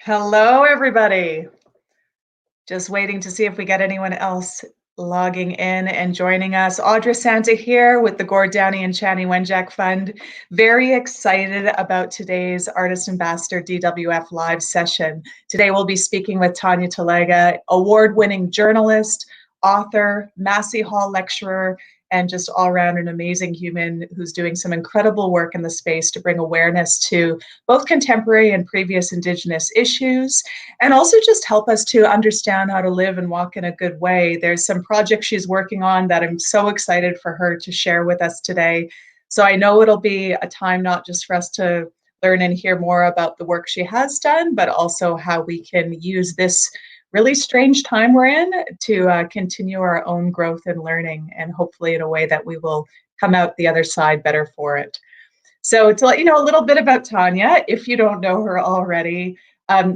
Hello, everybody. Just waiting to see if we get anyone else logging in and joining us. Audra Santa here with the Gord Downey and Chani Wenjack Fund. Very excited about today's Artist Ambassador DWF live session. Today we'll be speaking with Tanya Talaga, award-winning journalist, author, Massey Hall lecturer, and just all around an amazing human who's doing some incredible work in the space to bring awareness to both contemporary and previous Indigenous issues, and also just help us to understand how to live and walk in a good way. There's some projects she's working on that I'm so excited for her to share with us today. So I know it'll be a time not just for us to learn and hear more about the work she has done, but also how we can use this really strange time we're in to continue our own growth and learning, and hopefully in a way that we will come out the other side better for it. So to let you know a little bit about Tanya, if you don't know her already,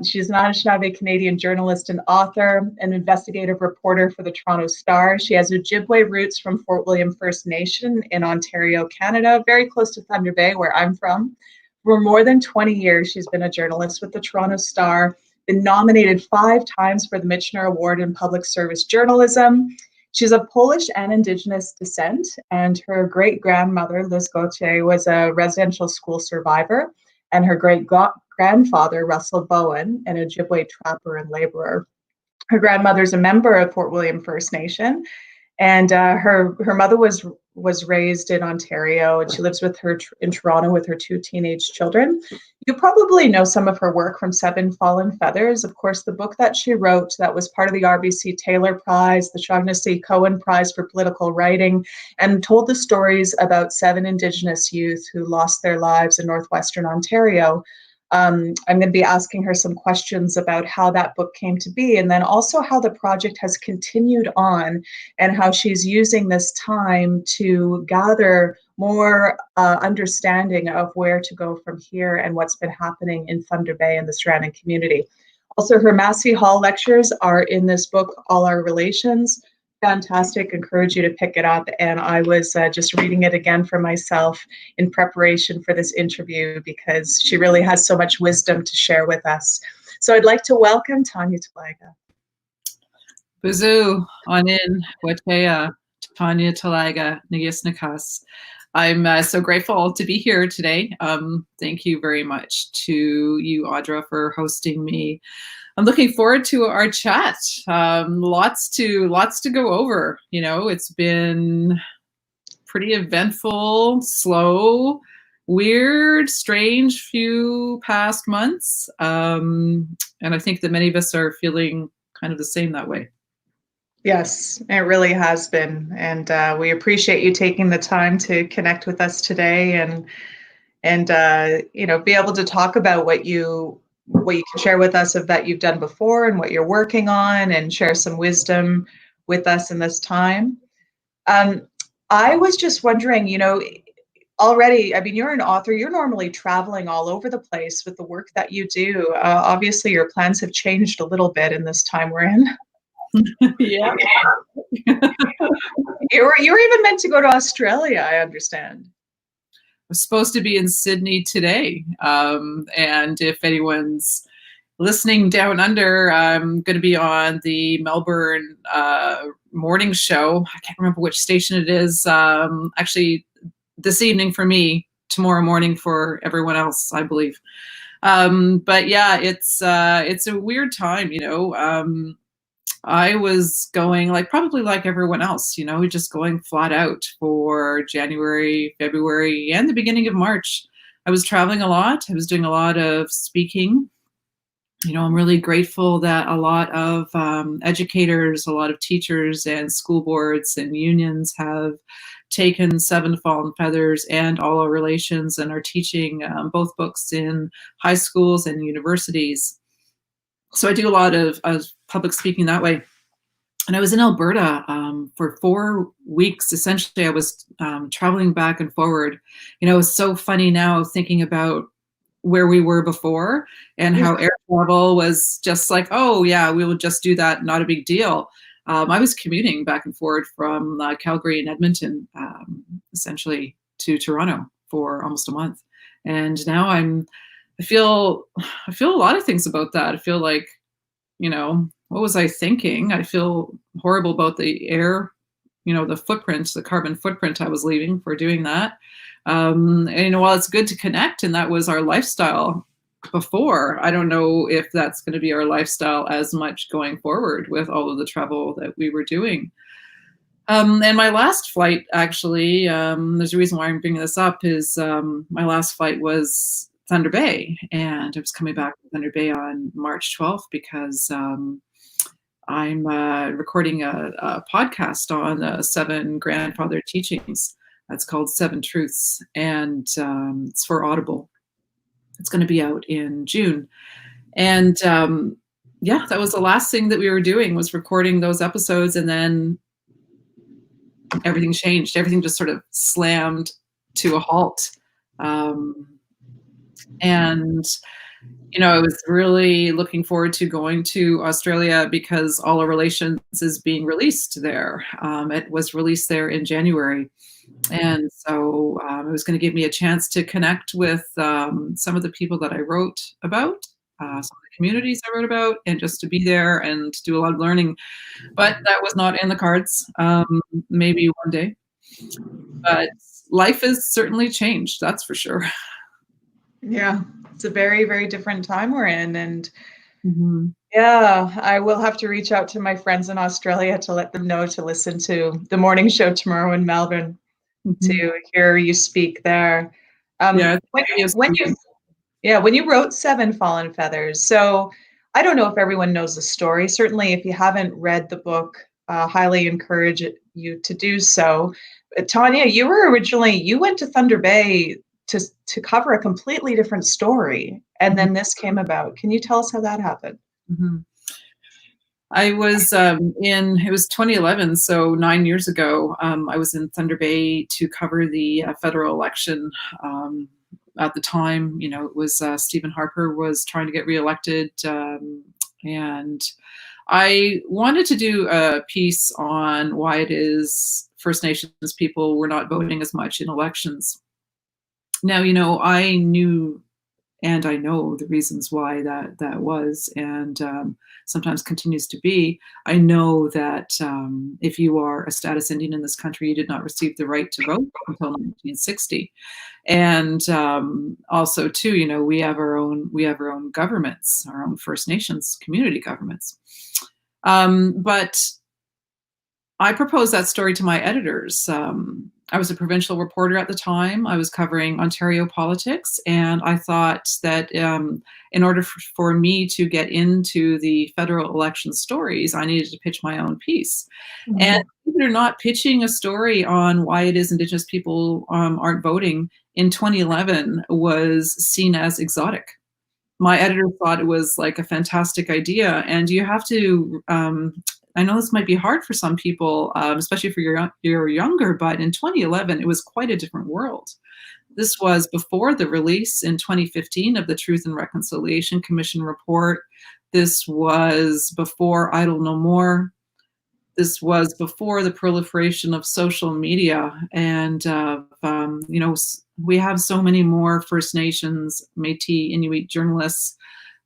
she's an Anishinaabe Canadian journalist and author, an investigative reporter for the Toronto Star. She has Ojibwe roots from Fort William First Nation in Ontario, Canada, very close to Thunder Bay, where I'm from. For more than 20 years, she's been a journalist with the Toronto Star, been nominated 5 times for the Michener Award in Public Service Journalism. She's of Polish and Indigenous descent, and her great-grandmother, Liz Gauthier, was a residential school survivor, and her great-grandfather, Russell Bowen, an Ojibwe trapper and laborer. Her grandmother's a member of Fort William First Nation, and her mother was raised in Ontario, and she lives with her in Toronto with her 2 teenage children. You probably know some of her work from Seven Fallen Feathers. Of course, the book that she wrote that was part of the RBC Taylor Prize, the Shaughnessy Cohen Prize for Political Writing, and told the stories about 7 Indigenous youth who lost their lives in Northwestern Ontario. I'm going to be asking her some questions about how that book came to be, and then also how the project has continued on and how she's using this time to gather more understanding of where to go from here and what's been happening in Thunder Bay and the surrounding community. Also, her Massey Hall lectures are in this book, All Our Relations. Fantastic. Encourage you to pick it up. And I was just reading it again for myself in preparation for this interview because she really has so much wisdom to share with us. So I'd like to welcome Tanya Talaga. Buzu, Anin, Watea, Tanya Talaga, Niyisnakas. I'm so grateful to be here today. Thank you very much to you, Audra, for hosting me. I'm looking forward to our chat. Lots to go over. You know, it's been pretty eventful, slow, weird, strange few past months. And I think that many of us are feeling kind of the same that way. Yes, it really has been. And we appreciate you taking the time to connect with us today and you know, be able to talk about what you can share with us of that you've done before and what you're working on, and share some wisdom with us in this time. I was just wondering, you know, already, I mean, you're an author, you're normally traveling all over the place with the work that you do. Obviously, your plans have changed a little bit in this time we're in. Yeah. You were even meant to go to Australia, I understand. I'm supposed to be in Sydney today. And if anyone's listening down under, I'm going to be on the Melbourne morning show. I can't remember which station it is. Actually, this evening for me, tomorrow morning for everyone else, I believe. But yeah, it's a weird time, you know. I was going probably like everyone else, you know, just going flat out for January, February, and the beginning of March. I was traveling a lot. I was doing a lot of speaking. You know, I'm really grateful that a lot of educators, a lot of teachers and school boards and unions have taken Seven Fallen Feathers and All Our Relations and are teaching both books in high schools and universities. So I do a lot of public speaking that way. And I was in Alberta for 4 weeks. Essentially, I was traveling back and forward. You know, it's so funny now thinking about where we were before and how air travel was just like, oh, yeah, we will just do that. Not a big deal. I was commuting back and forward from Calgary and Edmonton, essentially, to Toronto for almost a month. And now I I feel a lot of things about that. I feel like, what was I thinking? I feel horrible about the air, the footprint, the carbon footprint I was leaving for doing that. And while it's good to connect, and that was our lifestyle before, I don't know if that's going to be our lifestyle as much going forward with all of the travel that we were doing. And my last flight, actually, there's a reason why I'm bringing this up, is my last flight was Thunder Bay, and I was coming back to Thunder Bay on March 12th because I'm recording a podcast on the 7 grandfather teachings. That's called 7 Truths, and it's for Audible. It's going to be out in June. And yeah, that was the last thing that we were doing, was recording those episodes, and then everything changed. Everything just sort of slammed to a halt. And I was really looking forward to going to Australia because All Our Relations is being released there. It was released there in January. And so it was going to give me a chance to connect with some of the people that I wrote about, some of the communities I wrote about, and just to be there and do a lot of learning. But that was not in the cards. Maybe one day. But life has certainly changed, that's for sure. Yeah, it's a very, very different time we're in. And yeah, I will have to reach out to my friends in Australia to let them know to listen to the morning show tomorrow in Melbourne to hear you speak there. Yeah, when you wrote 7 Fallen Feathers, so I don't know if everyone knows the story. Certainly, if you haven't read the book, highly encourage you to do so. Tanya, you went to Thunder Bay to cover a completely different story, and then this came about. Can you tell us how that happened? I was it was 2011, so 9 years ago. I was in Thunder Bay to cover the federal election. At the time, it was Stephen Harper was trying to get reelected, and I wanted to do a piece on why it is First Nations people were not voting as much in elections. Now, I knew and I know the reasons why that was, and sometimes continues to be. I know that if you are a status Indian in this country, you did not receive the right to vote until 1960. And also, too, we have our own governments, our own First Nations community governments. But I proposed that story to my editors. I was a provincial reporter at the time. I was covering Ontario politics, and I thought that in order for me to get into the federal election stories, I needed to pitch my own piece. And they're not pitching a story on why it is Indigenous people aren't voting in 2011 was seen as exotic. My editor thought it was like a fantastic idea, and you have to I know this might be hard for some people, especially if you're younger, but in 2011, it was quite a different world. This was before the release in 2015 of the Truth and Reconciliation Commission report. This was before Idle No More. This was before the proliferation of social media. And, we have so many more First Nations, Métis, Inuit journalists,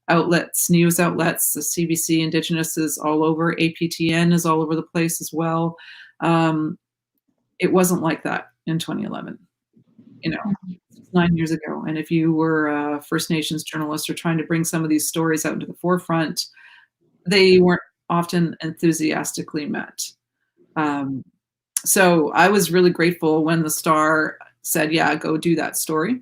outlets, news outlets. The CBC Indigenous is all over. APTN is all over the place as well. It wasn't like that in 2011. 9 years ago. And if you were a First Nations journalist or trying to bring some of these stories out into the forefront, they weren't often enthusiastically met. So I was really grateful when the Star said, yeah, go do that story.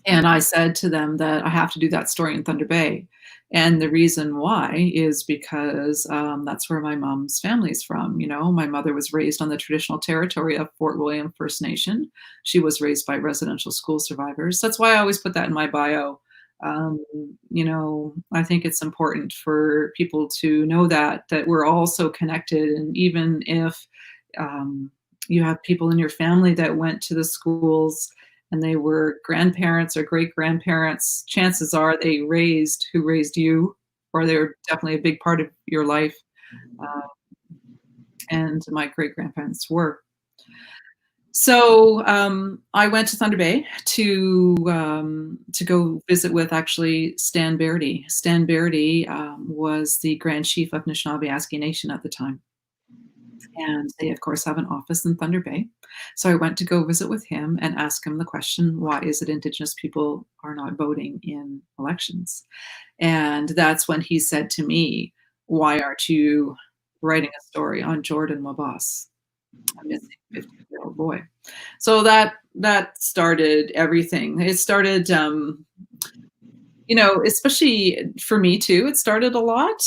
And I said to them that I have to do that story in Thunder Bay. And the reason why is because that's where my mom's family is from. My mother was raised on the traditional territory of Fort William First Nation. She was raised by residential school survivors. That's why I always put that in my bio. I think it's important for people to know that we're all so connected. And even if you have people in your family that went to the schools and they were grandparents or great-grandparents, chances are they who raised you, or they were definitely a big part of your life. And my great-grandparents were. So I went to Thunder Bay to go visit with actually Stan Bairdy. Stan Bairdy was the Grand Chief of Anishinaabe Aski Nation at the time, and they of course have an office in Thunder Bay. So I went to go visit with him and ask him the question, why is it Indigenous people are not voting in elections? And that's when he said to me, why aren't you writing a story on Jordan Mabas, a missing 15-year-old boy? So that started everything. It started, especially for me too, it started a lot.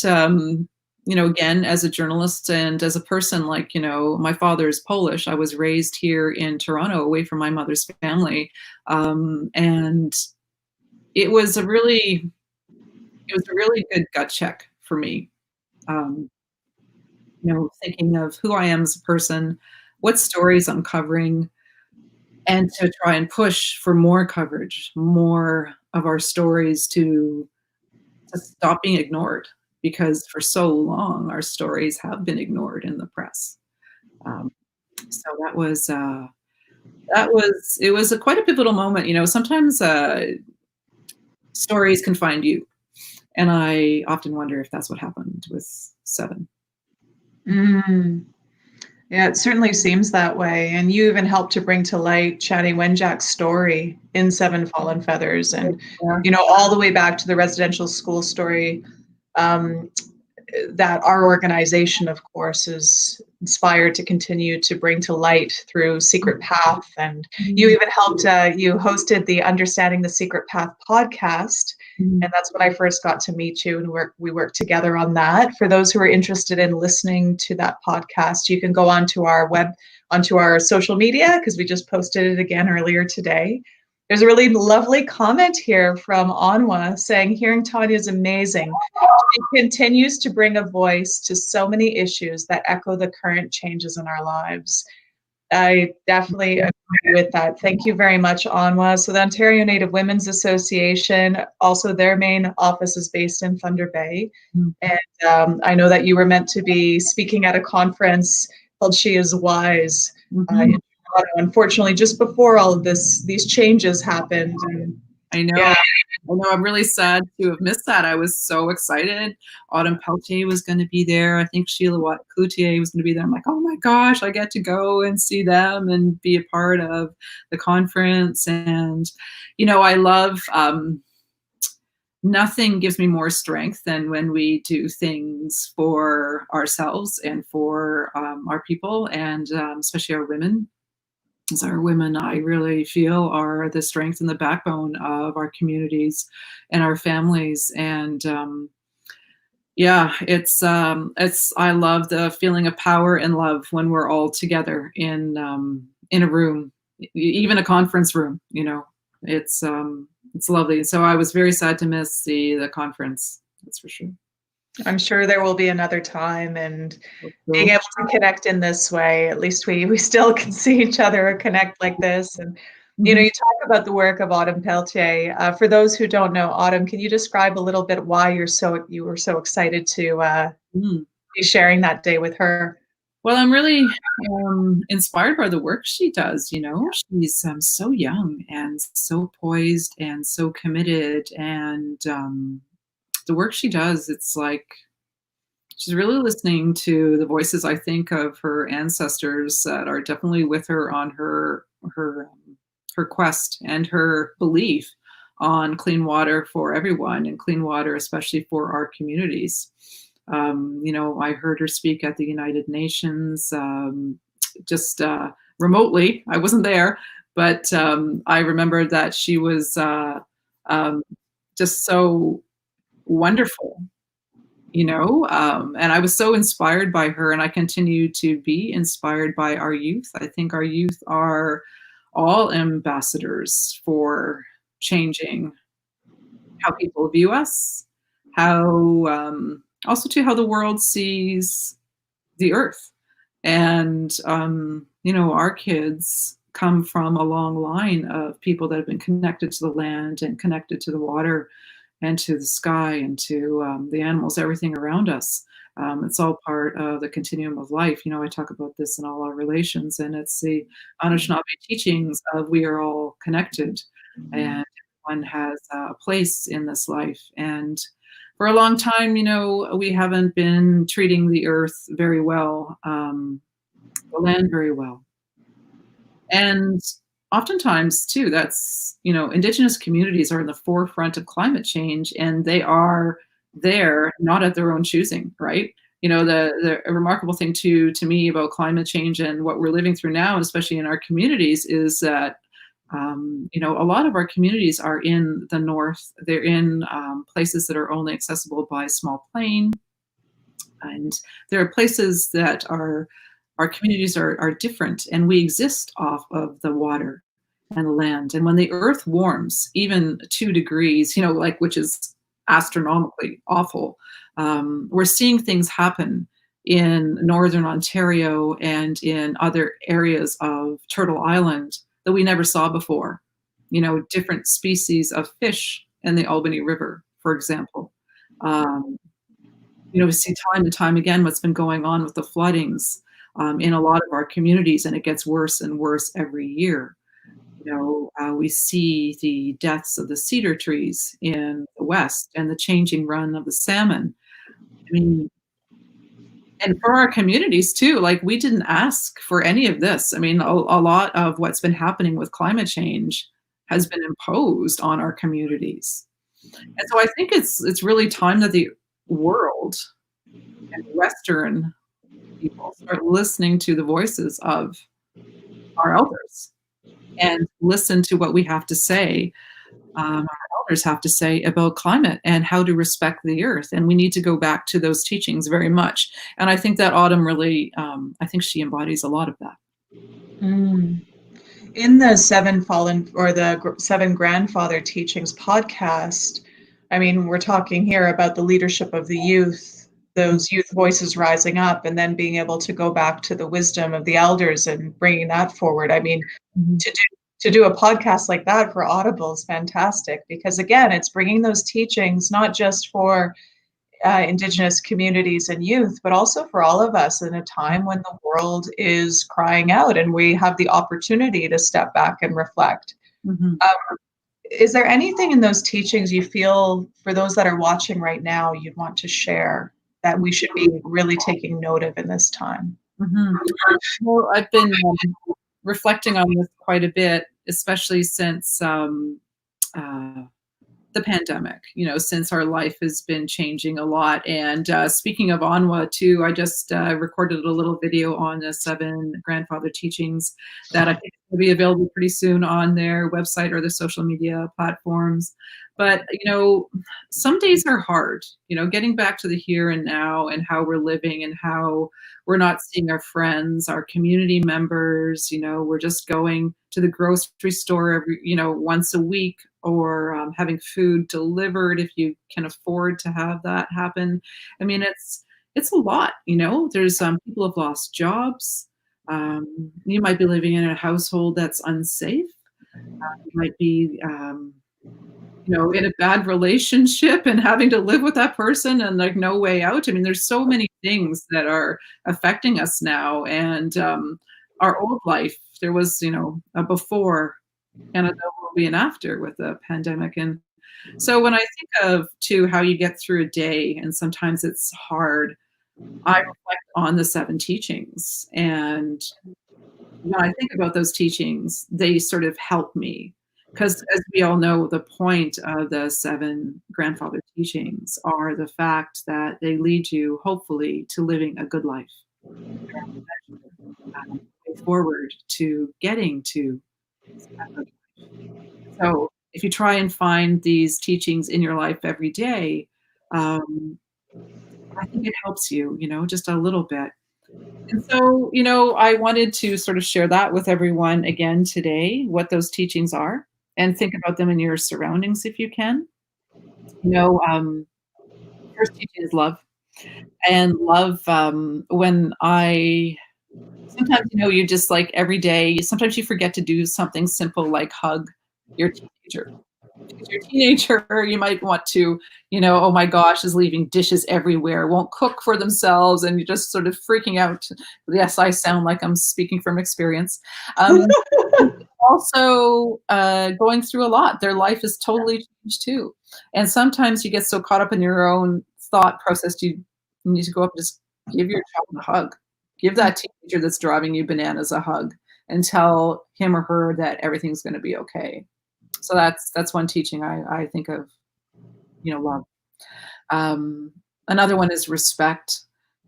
Again, as a journalist and as a person, like, my father's Polish. I was raised here in Toronto, away from my mother's family. And it was a really good gut check for me. Um, Thinking of who I am as a person, what stories I'm covering, and to try and push for more coverage, more of our stories to stop being ignored, because for so long our stories have been ignored in the press. Um, so it was quite a pivotal moment. Sometimes stories can find you, and I often wonder if that's what happened with Seven. Mm. Yeah, it certainly seems that way. And you even helped to bring to light Chani Wenjack's story in Seven Fallen Feathers, and all the way back to the residential school story that our organization, of course, is inspired to continue to bring to light through Secret Path. And you even helped, you hosted the Understanding the Secret Path podcast. And that's when I first got to meet you, and we worked together on that. For those who are interested in listening to that podcast, you can go onto our social media, because we just posted it again earlier today. There's a really lovely comment here from Anwa saying, hearing Tanya is amazing. She continues to bring a voice to so many issues that echo the current changes in our lives. I definitely agree with that. Thank you very much, Anwa. So the Ontario Native Women's Association, also their main office is based in Thunder Bay. And I know that you were meant to be speaking at a conference called She is Wise. Unfortunately, just before all of these changes happened. And I know. yeah. I know. I'm really sad to have missed that. I was so excited. Autumn Peltier was going to be there. I think Sheila Watt-Coutier was going to be there. I'm like, oh my gosh, I get to go and see them and be a part of the conference. And, I love, nothing gives me more strength than when we do things for ourselves and for our people, and especially our women. As our women, I really feel, are the strength and the backbone of our communities and our families. And I love the feeling of power and love when we're all together in a room, even a conference room. It's lovely. So I was very sad to miss the conference. That's for sure. I'm sure there will be another time, and being able to connect in this way, at least we still can see each other or connect like this. And you talk about the work of Autumn Peltier. For those who don't know Autumn, can you describe a little bit why you were so excited to be sharing that day with her? Well, I'm really inspired by the work she does. She's so young and so poised and so committed, and the work she does, it's like she's really listening to the voices, I think, of her ancestors that are definitely with her on her quest and her belief on clean water for everyone, and clean water especially for our communities. I heard her speak at the United Nations just remotely. I wasn't there, but I remember that she was just so wonderful, and I was so inspired by her, and I continue to be inspired by our youth. I think our youth are all ambassadors for changing how people view us, how also to how the world sees the earth. And our kids come from a long line of people that have been connected to the land and connected to the water and to the sky and to the animals, everything around us. It's all part of the continuum of life. You know, I talk about this in all our relations, and it's the Anishinaabe teachings of we are all connected, and one has a place in this life. And for a long time, you know, we haven't been treating the earth very well, the land very well. And oftentimes, too, that's, you know, Indigenous communities are in the forefront of climate change, and they are there not at their own choosing, right? You know, the remarkable thing to me about climate change and what we're living through now, and especially in our communities, is that you know, a lot of our communities are in the north. They're in places that are only accessible by small plane, and there are places that are our communities are different, and we exist off of the water and the land. And when the earth warms even 2 degrees, you know, like, which is astronomically awful, we're seeing things happen in northern Ontario and in other areas of Turtle Island that we never saw before. You know, different species of fish in the Albany River, for example. Um, you know, we see time and time again what's been going on with the floodings in a lot of our communities, and it gets worse and worse every year. You know, we see the deaths of the cedar trees in the west and the changing run of the salmon. I mean, and for our communities too, like, we didn't ask for any of this. I mean, a lot of what's been happening with climate change has been imposed on our communities. And so I think it's really time that the world and Western people start listening to the voices of our elders and listen to what we have to say, our elders have to say about climate and how to respect the earth. And we need to go back to those teachings very much. And I think that Autumn really, I think she embodies a lot of that. Mm. In the Seven Fallen or the Seven Grandfather Teachings podcast, I mean, we're talking here about the leadership of the youth, those youth voices rising up, and then being able to go back to the wisdom of the elders and bringing that forward. I mean, Mhm. to do a podcast like that for Audible is fantastic, because again, it's bringing those teachings not just for Indigenous communities and youth, but also for all of us in a time when the world is crying out and we have the opportunity to step back and reflect. Mhm. Is there anything in those teachings you feel, for those that are watching right now, you'd want to share that we should be really taking note of in this time? Mhm. Well, I've been reflecting on this quite a bit, especially since uh, the pandemic, you know, since our life has been changing a lot. And speaking of Anwa too, I just recorded a little video on the Seven Grandfather Teachings that I think will be available pretty soon on their website or the social media platforms. But, you know, some days are hard, you know, getting back to the here and now and how we're living and how we're not seeing our friends, our community members, you know, we're just going to the grocery store every, you know, once a week, or having food delivered if you can afford to have that happen. I mean, it's a lot, you know. There's people have lost jobs. You might be living in a household that's unsafe. You might be, you know, in a bad relationship and having to live with that person and like no way out. I mean, there's so many things that are affecting us now. And our old life, there was, you know, a before and there will be an after with the pandemic. And so when I think of too how you get through a day, and sometimes it's hard, I reflect on the seven teachings. And when I think about those teachings, they sort of help me. Because as we all know, the point of the seven grandfather teachings are the fact that they lead you, hopefully, to living a good life. Way forward to getting to a good life. So if you try and find these teachings in your life every day, um, I think it helps you, you know, just a little bit. And so, you know, I wanted to sort of share that with everyone again today, what those teachings are, and think about them in your surroundings if you can. You know, the first teaching is love. And love, when I sometimes, you know, you just like every day, sometimes you forget to do something simple like hug your teenager. Because you're a teenager, you might want to, oh my gosh, is leaving dishes everywhere, won't cook for themselves, and you're just sort of freaking out. Yes, I sound like I'm speaking from experience. Also, going through a lot. Their life is totally changed too. And sometimes you get so caught up in your own thought process, you need to go up and just give your child a hug. Give that teenager that's driving you bananas a hug and tell him or her that everything's going to be okay. So that's one teaching I think of, love. Another one is respect.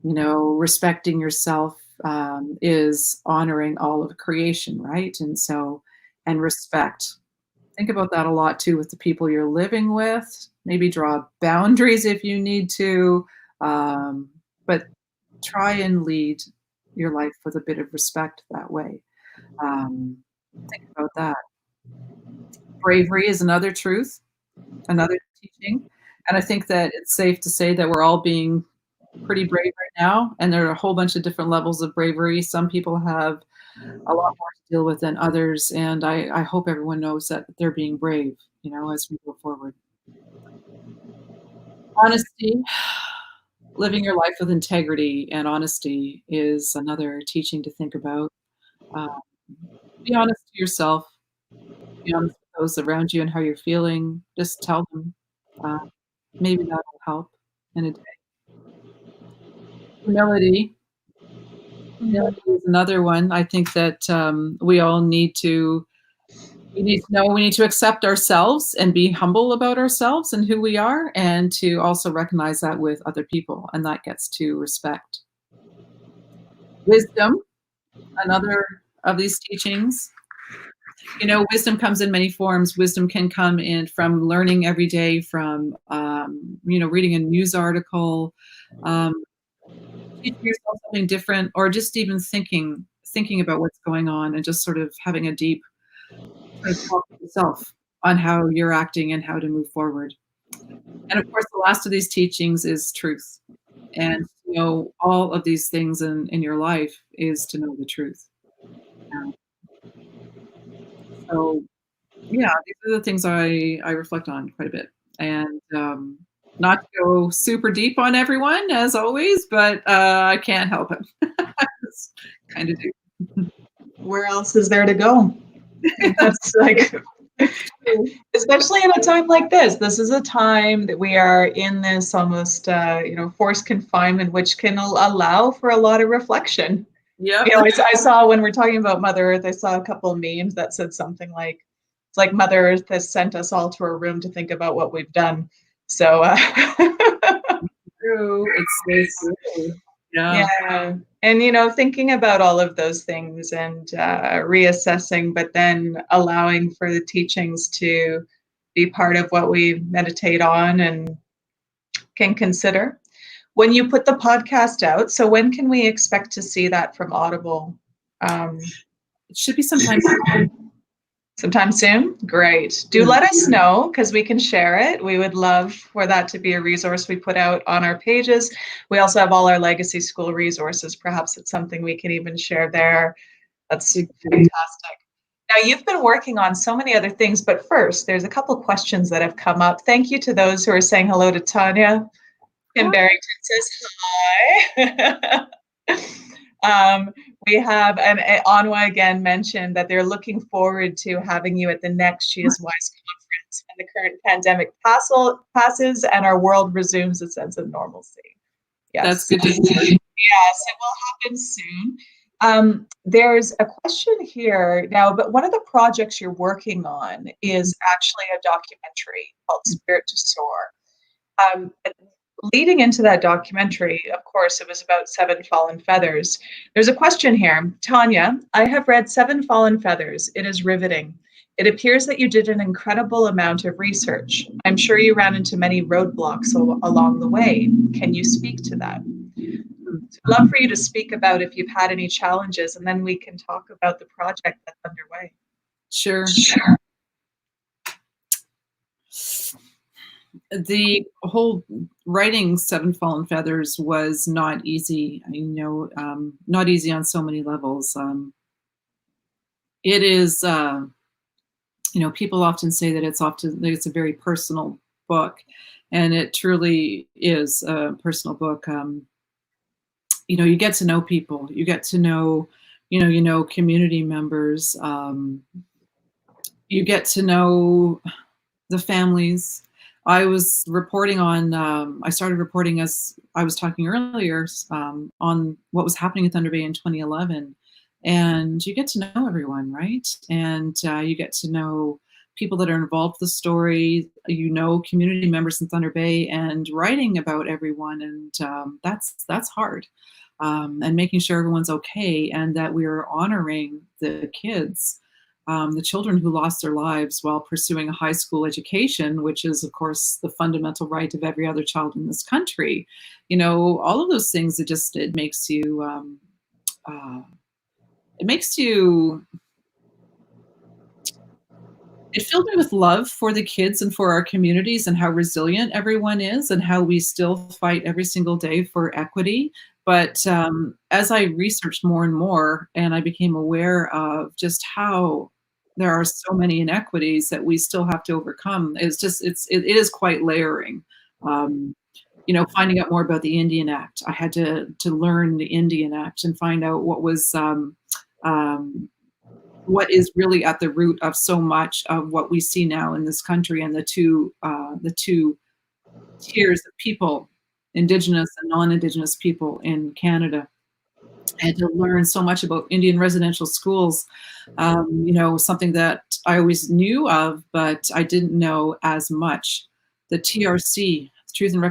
Respecting yourself is honoring all of creation, right? And respect. Think about that a lot too with the people you're living with. Maybe draw boundaries if you need to, but try and lead your life with a bit of respect that way. Think about that. Bravery is another truth, another teaching. And I think that it's safe to say that we're all being pretty brave right now, and there are a whole bunch of different levels of bravery. Some people have a lot more to deal with than others, and I hope everyone knows that they're being brave, as we go forward. Honesty, living your life with integrity and honesty is another teaching to think about. Uh, be honest to yourself, be honest with those around you and how you're feeling. Just tell them. Uh, Maybe that will help in a day. Humility. Humility is another one. I think that we all need to. We need to know. We need to accept ourselves and be humble about ourselves and who we are, and to also recognize that with other people, and that gets to respect. Wisdom, another of these teachings. Wisdom comes in many forms. Wisdom can come in from learning every day, from reading a news article, teaching yourself something different, or just even thinking about what's going on and just sort of having a deep sort of talk with yourself on how you're acting and how to move forward. And of course, the last of these teachings is truth. And to know all of these things in your life is to know the truth. So yeah, these are the things I reflect on quite a bit. And not to go super deep on everyone, as always, but I can't help it. Kind of do. Where else is there to go? That's like, especially in a time like this. This is a time that we are in this almost, forced confinement, which can allow for a lot of reflection. Yep. I saw, when we're talking about Mother Earth, I saw a couple of memes that said something like, it's like Mother Earth has sent us all to a room to think about what we've done. So True. It's so true. Yeah. And thinking about all of those things and reassessing, but then allowing for the teachings to be part of what we meditate on and can consider. When you put the podcast out, so when can we expect to see that from Audible? It should be sometime soon. Great. Do let us know, because we can share it. We would love for that to be a resource we put out on our pages. We also have all our legacy school resources. Perhaps it's something we can even share there. That's fantastic. Now, you've been working on so many other things, but first, there's a couple of questions that have come up. Thank you to those who are saying hello to Tanya. Kim Barrington says hi. We have, and Anwa again mentioned that they're looking forward to having you at the next She Is Wise conference when the current pandemic passes and our world resumes a sense of normalcy. Yes. That's good to hear. Yes, it will happen soon. There's a question here now, but one of the projects you're working on is actually a documentary called Spirit to Soar. Leading into that documentary, of course, it was about Seven Fallen Feathers. There's a question here. Tanya, I have read Seven Fallen Feathers. It is riveting. It appears that you did an incredible amount of research. I'm sure you ran into many roadblocks along the way. Can you speak to that? I'd love for you to speak about if you've had any challenges, and then we can talk about the project that's underway. Sure. The whole writing Seven Fallen Feathers was not easy. Not easy on so many levels. It is People often say that it's a very personal book, and it truly is a personal book. You get to know people, you get to know, community members, you get to know the families. I started reporting, as I was talking earlier, on what was happening in Thunder Bay in 2011. And you get to know everyone, right? And you get to know people that are involved with the story, community members in Thunder Bay, and writing about everyone. And that's hard. And making sure everyone's okay and that we are honoring the kids, the children who lost their lives while pursuing a high school education, which is, of course, the fundamental right of every other child in this country. All of those things, it makes you, it makes you, it filled me with love for the kids and for our communities and how resilient everyone is and how we still fight every single day for equity. But as I researched more and more, and I became aware of just how there are so many inequities that we still have to overcome, it is quite layering. Um, Finding out more about the Indian Act, I had to learn the Indian Act and find out what is really at the root of so much of what we see now in this country, and the two tiers of people, Indigenous and non-Indigenous people in Canada. I had to learn so much about Indian residential schools, something that I always knew of, but I didn't know as much. The TRC, Truth and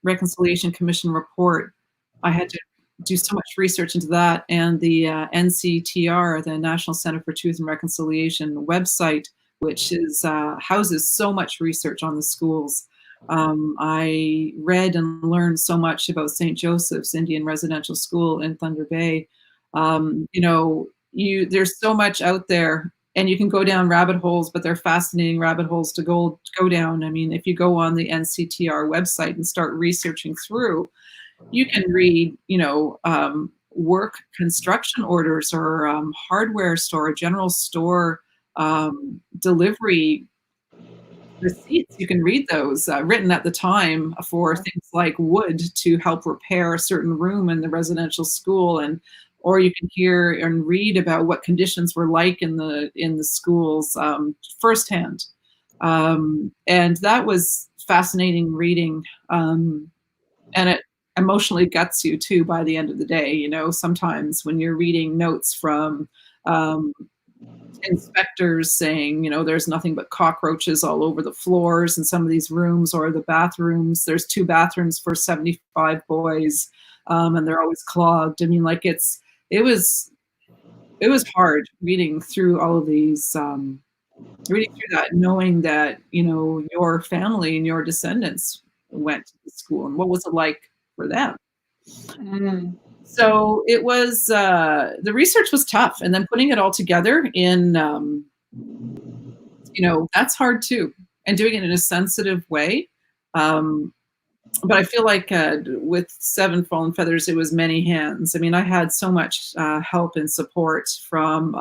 Reconciliation Commission report, I had to do so much research into that, and the NCTR, the National Center for Truth and Reconciliation website, which houses so much research on the schools. I read and learned so much about St. Joseph's Indian Residential School in Thunder Bay. There's so much out there, and you can go down rabbit holes, but they're fascinating rabbit holes to go down. I mean, if you go on the NCTR website and start researching through, you can read, work construction orders, or hardware store, general store delivery receipts. You can read those written at the time for things like wood to help repair a certain room in the residential school, or you can hear and read about what conditions were like in the schools firsthand, and that was fascinating reading, and it emotionally guts you too by the end of the day. Sometimes when you're reading notes from inspectors saying, there's nothing but cockroaches all over the floors in some of these rooms, or the bathrooms. There's 2 bathrooms for 75 boys, and they're always clogged. I mean, it was hard reading through all of these, reading through that, knowing that, your family and your descendants went to the school, and what was it like for them. So it was, the research was tough, and then putting it all together in, that's hard too, and doing it in a sensitive way. But I feel like with Seven Fallen Feathers, it was many hands. I mean, I had so much help and support from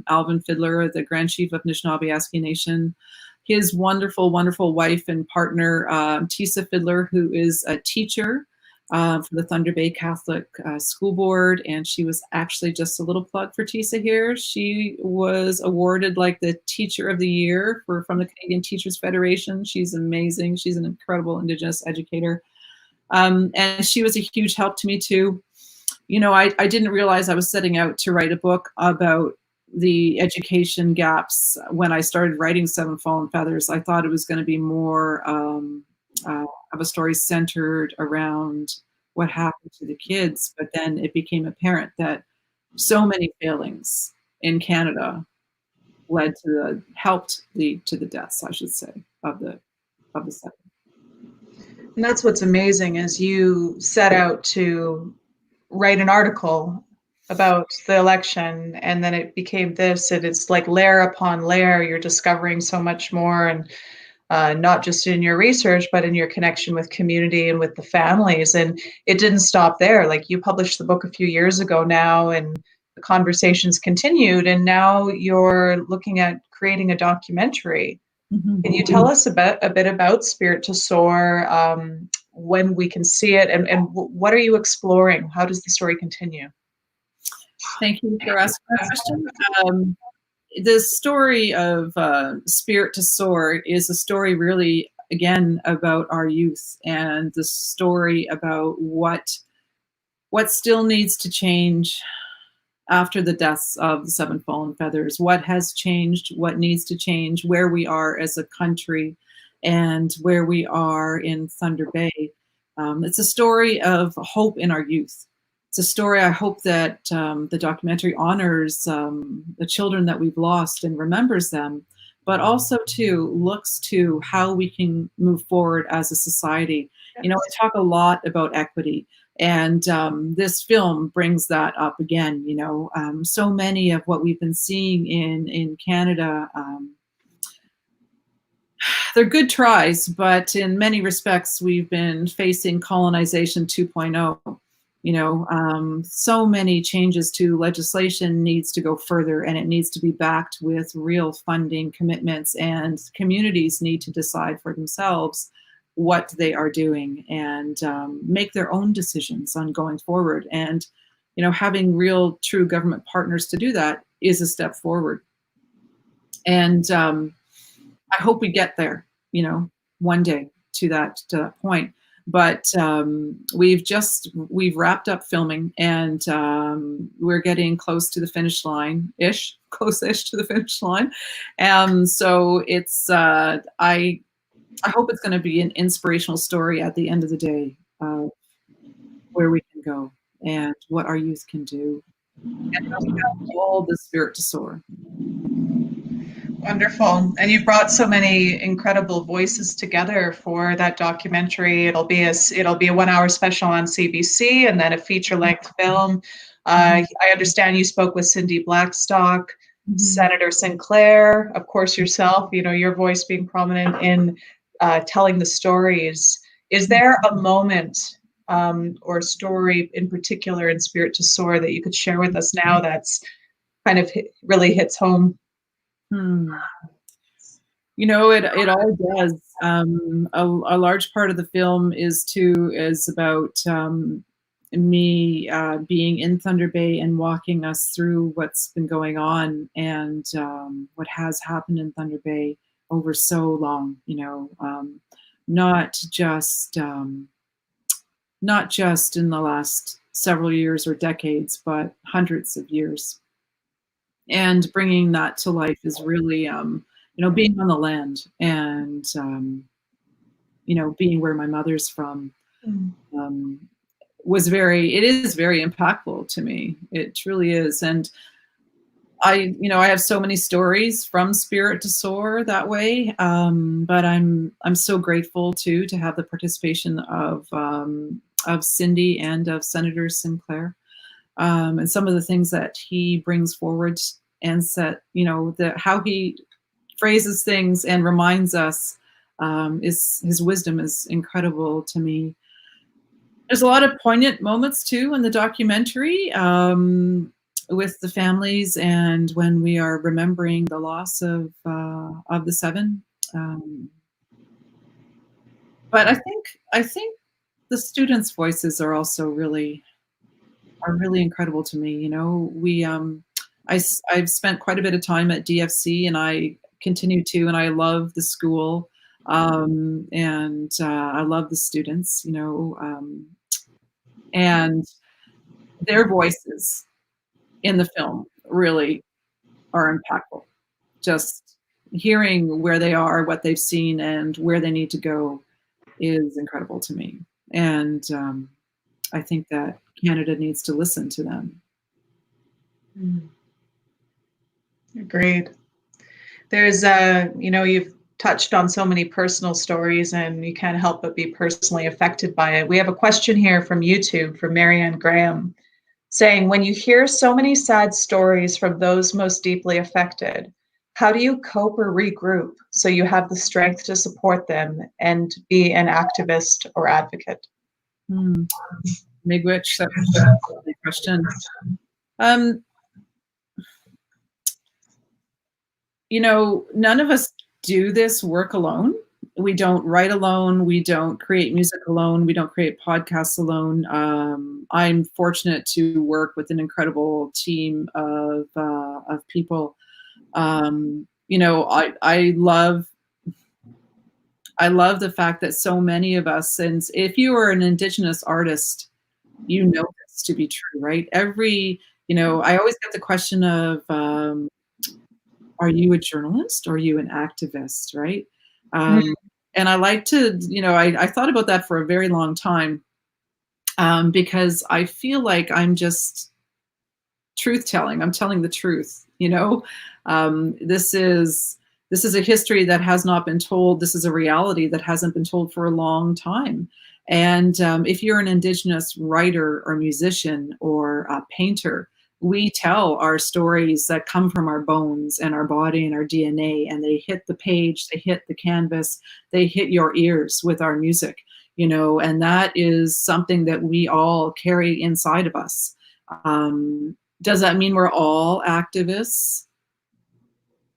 Alvin Fiddler, the Grand Chief of Anishinaabe Nation, his wonderful, wonderful wife and partner, Tisa Fiddler, who is a teacher for the Thunder Bay Catholic School Board. And she was actually, just a little plug for Tisa here, she was awarded like the Teacher of the Year from the Canadian Teachers Federation. She's amazing. She's an incredible Indigenous educator. And she was a huge help to me too. I didn't realize I was setting out to write a book about the education gaps when I started writing Seven Fallen Feathers. I thought it was going to be more of a story centered around what happened to the kids, but then it became apparent that so many failings in Canada helped lead to the deaths, I should say, of the seven. And that's what's amazing, is you set out to write an article about the election, and then it became this, and it's like layer upon layer, you're discovering so much more, and not just in your research, but in your connection with community and with the families. And it didn't stop there. Like, you published the book a few years ago now, and the conversations continued, and now you're looking at creating a documentary. Mhm. Can you tell us a bit about Spirit to Soar, when we can see it, and what are you exploring? How does the story continue? Thank you for asking that question. Um, the story of Spirit to Soar is a story really, again, about our youth, and the story about what still needs to change after the deaths of the seven fallen feathers. What has changed, what needs to change, where we are as a country, and where we are in Thunder Bay. It's a story of hope in our youth. It's a story I hope that the documentary honors the children that we've lost and remembers them, but also too looks to how we can move forward as a society. You know, I talk a lot about equity, and this film brings that up again. You know, so many of what we've been seeing in Canada, they're good tries, but in many respects, we've been facing colonization 2.0. You know, so many changes to legislation needs to go further, and it needs to be backed with real funding commitments, and communities need to decide for themselves what they are doing, and make their own decisions on going forward. And, you know, having real, true government partners to do that is a step forward. And I hope we get there, you know, one day to that point. But we've wrapped up filming, and we're getting close to the finish line ish, close-ish to the finish line. So it's I hope it's going to be an inspirational story at the end of the day, where we can go and what our youth can do, and how we have all the spirit to soar. Wonderful. And you've brought so many incredible voices together for that documentary. It'll be a 1 hour special on CBC, and then a feature-length film. I understand you spoke with Cindy Blackstock, Senator Sinclair, of course yourself, you know, your voice being prominent in telling the stories. Is there a moment or story in particular in Spirit to Soar that you could share with us now that's kind of really hits home? Hmm. You know, it all does. A large part of the film is about me being in Thunder Bay and walking us through what's been going on, and what has happened in Thunder Bay over so long. You know, not just in the last several years or decades, but hundreds of years. And bringing that to life is really, you know, being on the land, and you know, being where my mother's from, um, it is very impactful to me. It truly is. And you know, I have so many stories from Spirit to Soar that way. But I'm so grateful too to have the participation of Cindy and of Senator Sinclair, and some of the things that he brings forward, and you know, how he phrases things and reminds us, is his wisdom is incredible to me. There's a lot of poignant moments too in the documentary, with the families, and when we are remembering the loss of the seven. But I think the students' voices are also really incredible to me. You know, I've spent quite a bit of time at DFC, and I continue to, and I love the school, and I love the students. You know, and their voices in the film really are impactful. Just hearing where they are, what they've seen, and where they need to go is incredible to me. And I think that Canada needs to listen to them. Agreed. There's you know, you've touched on so many personal stories, and you can't help but be personally affected by it. We have a question here from YouTube from Marianne Graham saying, when you hear so many sad stories from those most deeply affected, how do you cope or regroup so you have the strength to support them and be an activist or advocate? Miigwech, that's a good question. none of us do this work alone. We don't write alone. We don't create music alone. We don't create podcasts alone. I'm fortunate to work with an incredible team of people. I love the fact that so many of us, since if you are an Indigenous artist, you know this to be true, right? I always get the question of, are you a journalist or are you an activist, right? And I like to, I thought about that for a very long time, because I feel like I'm just truth telling. I'm telling the truth. This is a history that has not been told. This is a reality that hasn't been told for a long time. And if you're an Indigenous writer or musician or a painter, we tell our stories that come from our bones and our body and our DNA, and they hit the page, they hit the canvas, they hit your ears with our music, and that is something that we all carry inside of us. Does that mean we're all activists?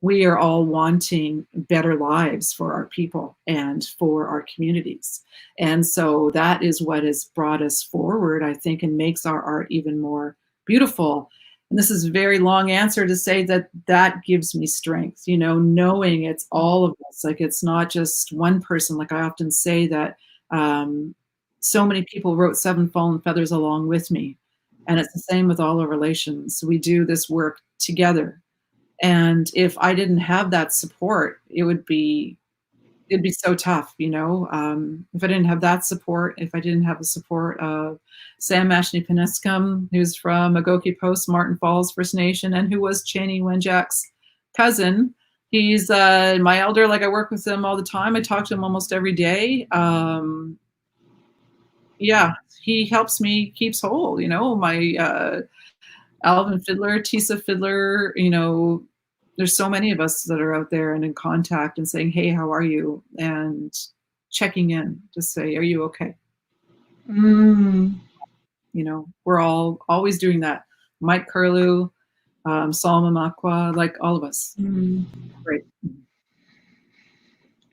We are all wanting better lives for our people and for our communities. And so that is what has brought us forward, I think, and makes our art even more beautiful. And this is a very long answer to say that gives me strength, knowing it's all of us. Like, it's not just one person. Like I often say that so many people wrote Seven Fallen Feathers along with me. And it's the same with all our relations. We do this work together. And if I didn't have that support, it'd be so tough, if I didn't have that support, if I didn't have the support of Sam Mashni Peniscum, who's from Agoki Post, Martin Falls First Nation, and who was Chani Wenjack's cousin. He's my elder. Like, I work with him all the time. I talk to him almost every day. He helps me keeps whole, my Alvin Fiddler, Tisa Fiddler, there's so many of us that are out there and in contact and saying, hey, how are you? And checking in to say, are you okay? We're all always doing that. Mike Curlew, Solomon Makwa, like all of us. Great.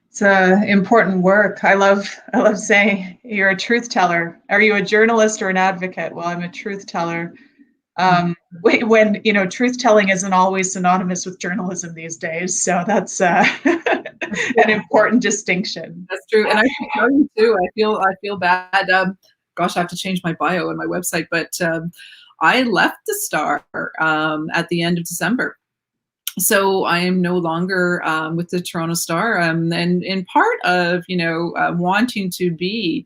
It's important work. I love saying you're a truth teller. Are you a journalist or an advocate? Well, I'm a truth teller. When truth telling isn't always synonymous with journalism these days, so that's an important distinction. That's true, and I can tell you too. I feel bad. Gosh, I have to change my bio on my website, but I left the Star at the end of December, so I am no longer with the Toronto Star, and in part of wanting to be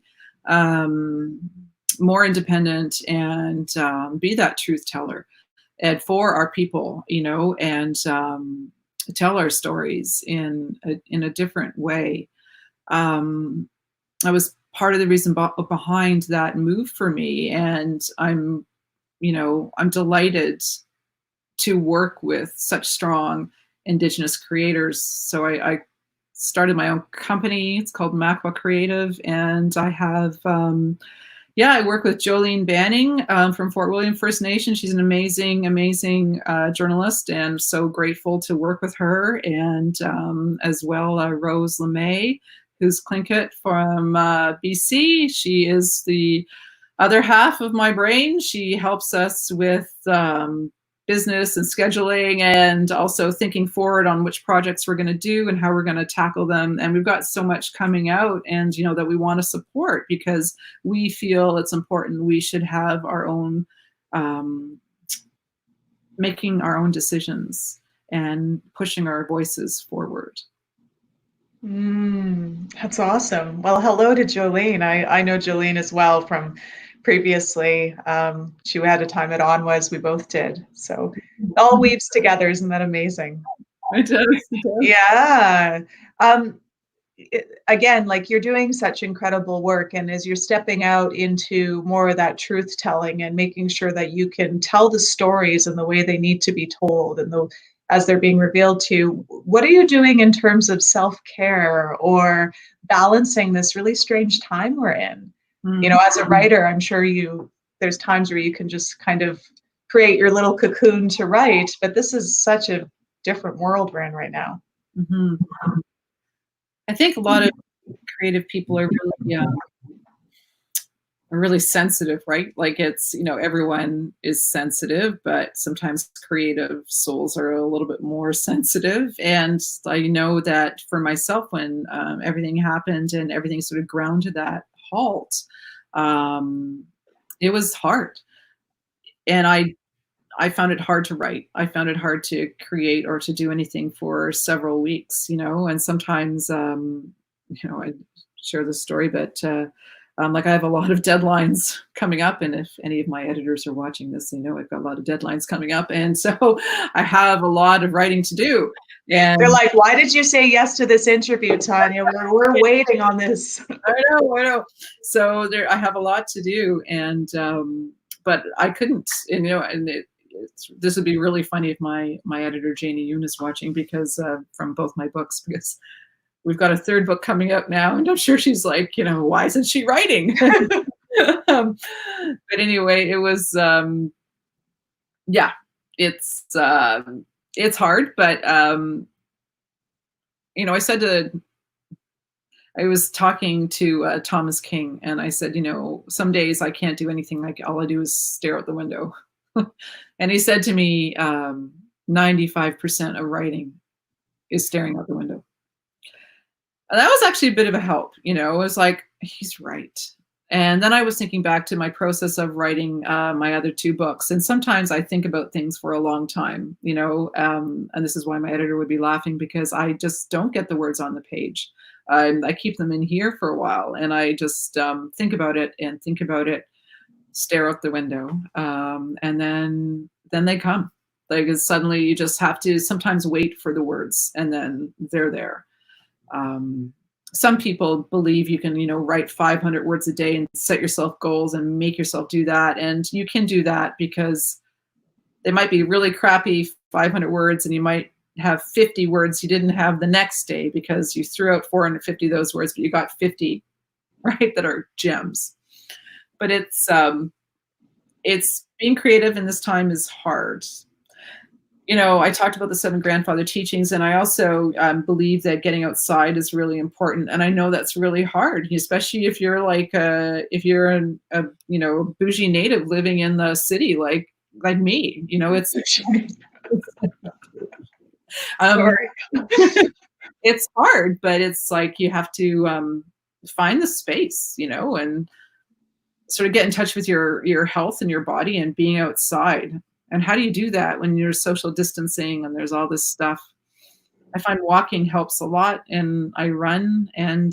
more independent and be that truth teller and for our people, and tell our stories in a different way. I was part of the reason behind that move for me, and I'm delighted to work with such strong Indigenous creators. So I started my own company. It's called Makwa Creative, and I have I work with Jolene Banning from Fort William First Nation. She's an amazing journalist, and so grateful to work with her. And as well, Rose LeMay, who's Tlingit from BC. She is the other half of my brain. She helps us with business and scheduling, and also thinking forward on which projects we're going to do and how we're going to tackle them. And we've got so much coming out, and that we want to support because we feel it's important. We should have our own making our own decisions and pushing our voices forward. That's awesome. Well, hello to Jolene. I know Jolene as well from previously. She had a time at Onwas, we both did. So it all weaves together. Isn't that amazing? It does. Yeah. Again, like, you're doing such incredible work, and as you're stepping out into more of that truth telling and making sure that you can tell the stories in the way they need to be told and as they're being revealed to, what are you doing in terms of self-care or balancing this really strange time we're in? As a writer, I'm sure there's times where you can just kind of create your little cocoon to write, but this is such a different world we're in right now. Mhm. I think a lot of creative people are really sensitive, right? Like it's, everyone is sensitive, but sometimes creative souls are a little bit more sensitive. And I know that for myself, when everything happened and everything sort of ground to that halt, um, it was hard. And I found it hard to write. I found it hard to create or to do anything for several weeks, and sometimes, I share this story, but like I have a lot of deadlines coming up. And if any of my editors are watching this, I've got a lot of deadlines coming up. And so I have a lot of writing to do. And they're like, why did you say yes to this interview, Tanya? We're waiting on this. I know. So I have a lot to do. And, but I couldn't, and this would be really funny if my editor Janie Yoon is watching, because from both my books, because we've got a third book coming up now, and I'm sure she's like, why isn't she writing? But anyway, it was yeah, it's hard, but I was talking to Thomas King, and I said, some days I can't do anything. Like all I do is stare out the window. And he said to me, 95% of writing is staring out the window. And that was actually a bit of a help. It was like, he's right. And then I was thinking back to my process of writing my other two books. And sometimes I think about things for a long time, and this is why my editor would be laughing, because I just don't get the words on the page. I keep them in here for a while, and I just think about it, stare out the window, and then they come. Like suddenly you just have to sometimes wait for the words, and then they're there. Some people believe you can, write 500 words a day and set yourself goals and make yourself do that. And you can do that, because they might be really crappy 500 words, and you might have 50 words you didn't have the next day because you threw out 450 of those words, but you got 50, right, that are gems. But it's being creative in this time is hard. I talked about the 7 grandfather teachings, and I also believe that getting outside is really important. And I know that's really hard, especially if you're like if you're a bougie native living in the city, like me. It's it's hard, but it's like you have to find the space, and sort of get in touch with your health and your body and being outside. And how do you do that when you're social distancing and there's all this stuff? I find walking helps a lot, and I run, and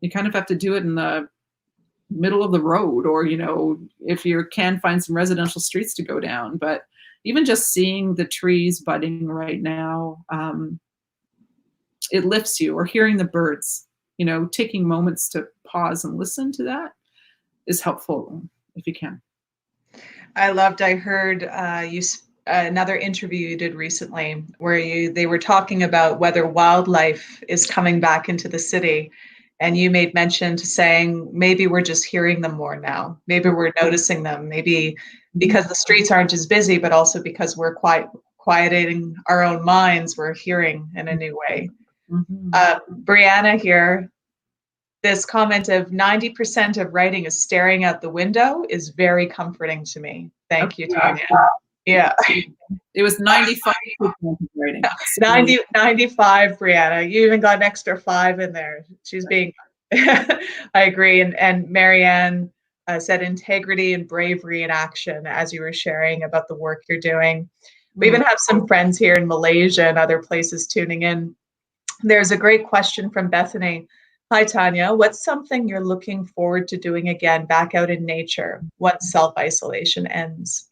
you kind of have to do it in the middle of the road, or, if you can find some residential streets to go down. But even just seeing the trees budding right now, it lifts you, or hearing the birds, taking moments to pause and listen to that is helpful if you can. I heard another interview you did recently where they were talking about whether wildlife is coming back into the city. And you made mention to saying, maybe we're just hearing them more now. Maybe we're noticing them, maybe because the streets aren't as busy, but also because we're quieting our own minds, we're hearing in a new way. Mm-hmm. Brianna here, this comment of 90% of writing is staring out the window is very comforting to me. Thank you, Tanya. Yeah. It was 95% writing. 95, Brianna. You even got an extra 5 in there. She's being, I agree. And Marianne said integrity and bravery in action, as you were sharing about the work you're doing. We even have some friends here in Malaysia and other places tuning in. There's a great question from Bethany. Hi, Tanya. What's something you're looking forward to doing again back out in nature once self-isolation ends?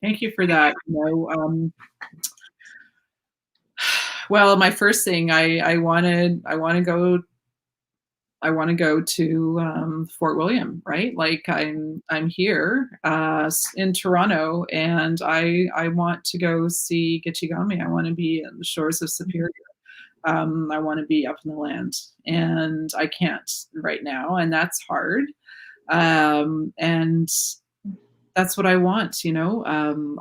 Thank you for that. Well, my first thing, I want to go to Fort William, right? Like I'm here in Toronto, and I want to go see Gitchigami. I want to be on the shores of Superior. I want to be up in the land, and I can't right now, and that's hard. And that's what I want, you know.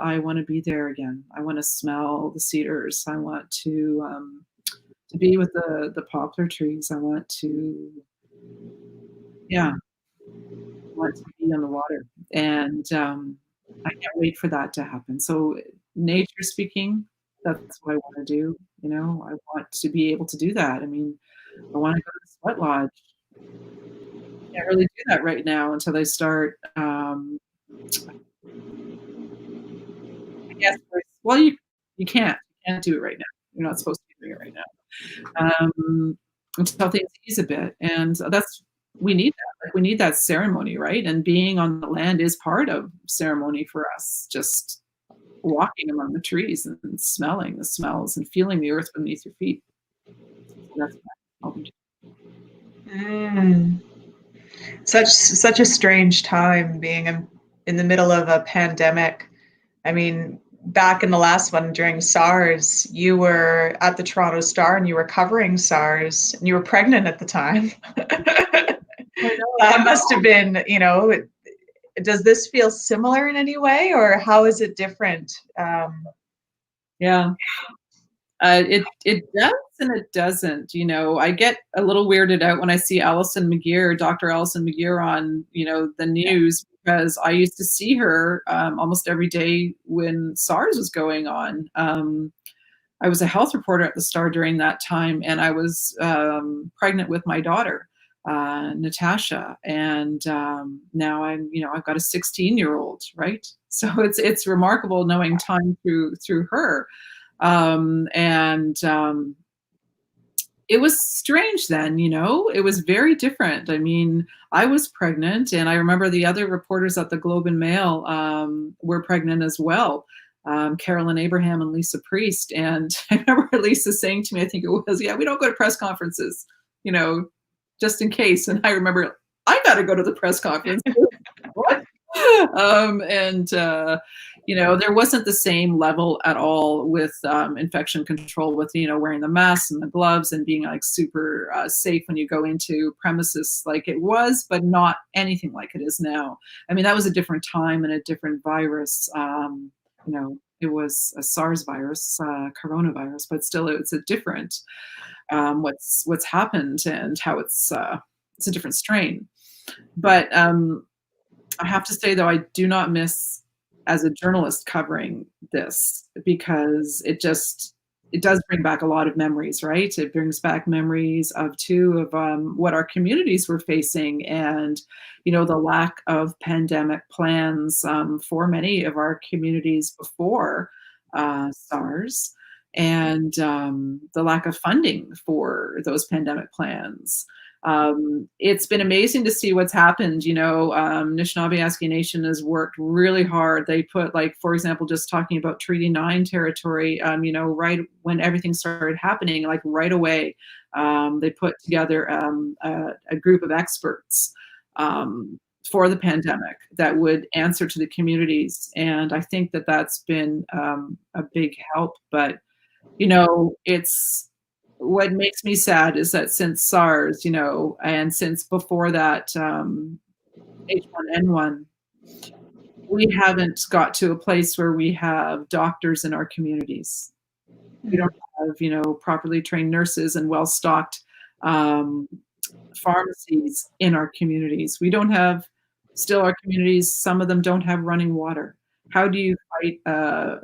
I want to be there again. I want to smell the cedars. I want to be with the poplar trees. I want to, yeah, I want to be on the water, and I can't wait for that to happen. So, nature speaking, that's what I want to do. You know, I want to be able to do that. I mean, I want to go to the sweat lodge. Can't really do that right now until I start. I guess. Well, you can't. You can't do it right now. You're not supposed to be doing it right now. Until things ease a bit, and that's we need that. Like we need that ceremony, right? And being on the land is part of ceremony for us. Just walking among the trees and smelling the smells and feeling the earth beneath your feet. So that's what I'll be Mm. Such a strange time being in the middle of a pandemic. I mean, back in the last one during SARS, you were at the Toronto Star and you were covering SARS and you were pregnant at the time. That must have been, does this feel similar in any way or how is it different? Yeah. It does and it doesn't. You know, I get a little weirded out when I see Dr. Alison McGeer on, the news because I used to see her almost every day when SARS was going on. I was a health reporter at the Star during that time, and I was pregnant with my daughter, Natasha, and now I've got a 16-year-old, right? So it's remarkable knowing time through her. And it was strange then, it was very different. I mean, I was pregnant, and I remember the other reporters at the Globe and Mail were pregnant as well. Carolyn Abraham and Lisa Priest. And I remember Lisa saying to me, I think it was, yeah, we don't go to press conferences, just in case. And I remember, I got to go to the press conference. What? There wasn't the same level at all with infection control with, wearing the masks and the gloves and being like super safe when you go into premises like it was, but not anything like it is now. I mean, that was a different time and a different virus. It was a SARS virus, coronavirus, but still it's a different, what's happened and how it's a different strain. But I have to say, though, I do not miss as a journalist covering this because it does bring back a lot of memories, right? It brings back memories of what our communities were facing and, the lack of pandemic plans for many of our communities before SARS and the lack of funding for those pandemic plans. It's been amazing to see what's happened. Anishinaabe Nation has worked really hard. They put, like, for example, just talking about Treaty 9 territory, right when everything started happening, like right away, they put together a group of experts for the pandemic that would answer to the communities. And I think that that's been a big help. But, it's what makes me sad is that since SARS, and since before that, H1N1, we haven't got to a place where we have doctors in our communities. We don't have, properly trained nurses and well-stocked pharmacies in our communities. We don't have, still our communities, some of them don't have running water. How do you fight a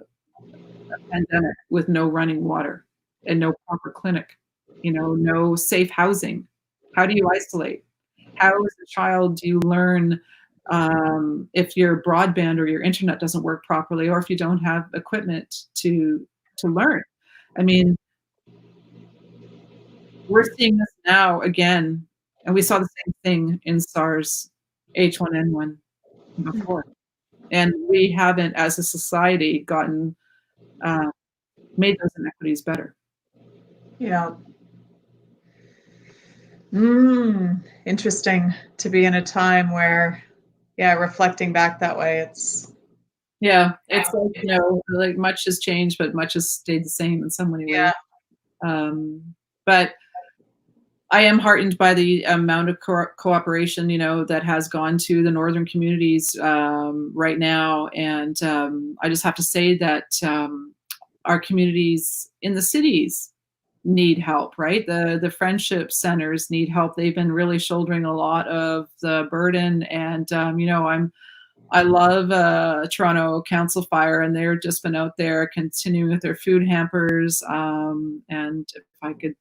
pandemic with no running water and no proper clinic? No safe housing. How do you isolate? How as a child do you learn if your broadband or your internet doesn't work properly, or if you don't have equipment to learn? I mean, we're seeing this now again, and we saw the same thing in SARS, H1N1 before, and we haven't, as a society, made those inequities better. Yeah. Interesting to be in a time where, reflecting back that way, it's like, like much has changed, but much has stayed the same in so many ways. But I am heartened by the amount of cooperation, that has gone to the northern communities right now, and I just have to say that our communities in the cities need help, right? The friendship centers need help. They've been really shouldering a lot of the burden, and I love Toronto Council Fire, and they've just been out there continuing with their food hampers. And if I could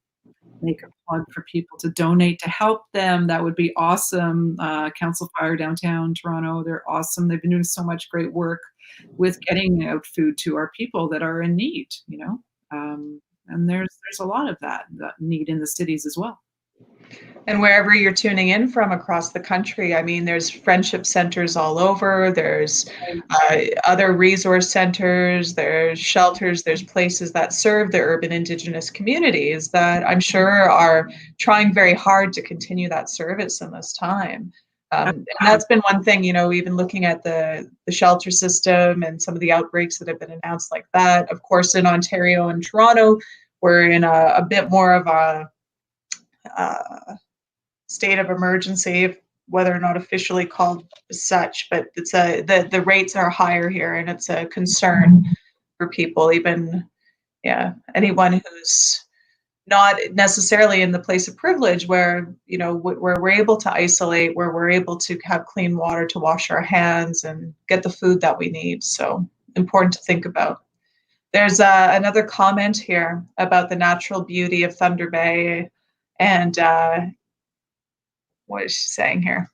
make a plug for people to donate to help them, that would be awesome. Council Fire downtown Toronto, they're awesome. They've been doing so much great work with getting out food to our people that are in need. And there's a lot of that need in the cities as well. And wherever you're tuning in from across the country, I mean, there's friendship centers all over. There's other resource centers, there's shelters, there's places that serve the urban Indigenous communities that I'm sure are trying very hard to continue that service in this time. And that's been one thing, even looking at the shelter system and some of the outbreaks that have been announced like that. Of course, in Ontario and Toronto, we're in a bit more of a state of emergency, whether or not officially called such, but the rates are higher here, and it's a concern for people, even anyone who's not necessarily in the place of privilege where where we're able to isolate, where we're able to have clean water to wash our hands and get the food that we need. So important to think about. There's another comment here about the natural beauty of Thunder Bay, and what is she saying here?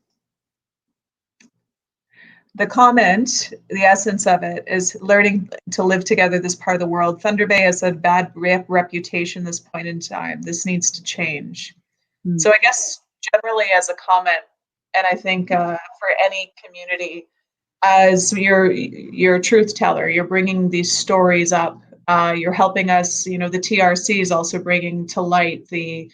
The comment, the essence of it, is learning to live together this part of the world. Thunder Bay has a bad reputation this point in time. This needs to change. So I guess generally as a comment, and I think for any community, as you're a truth teller, you're bringing these stories up. You're helping us, the TRC is also bringing to light the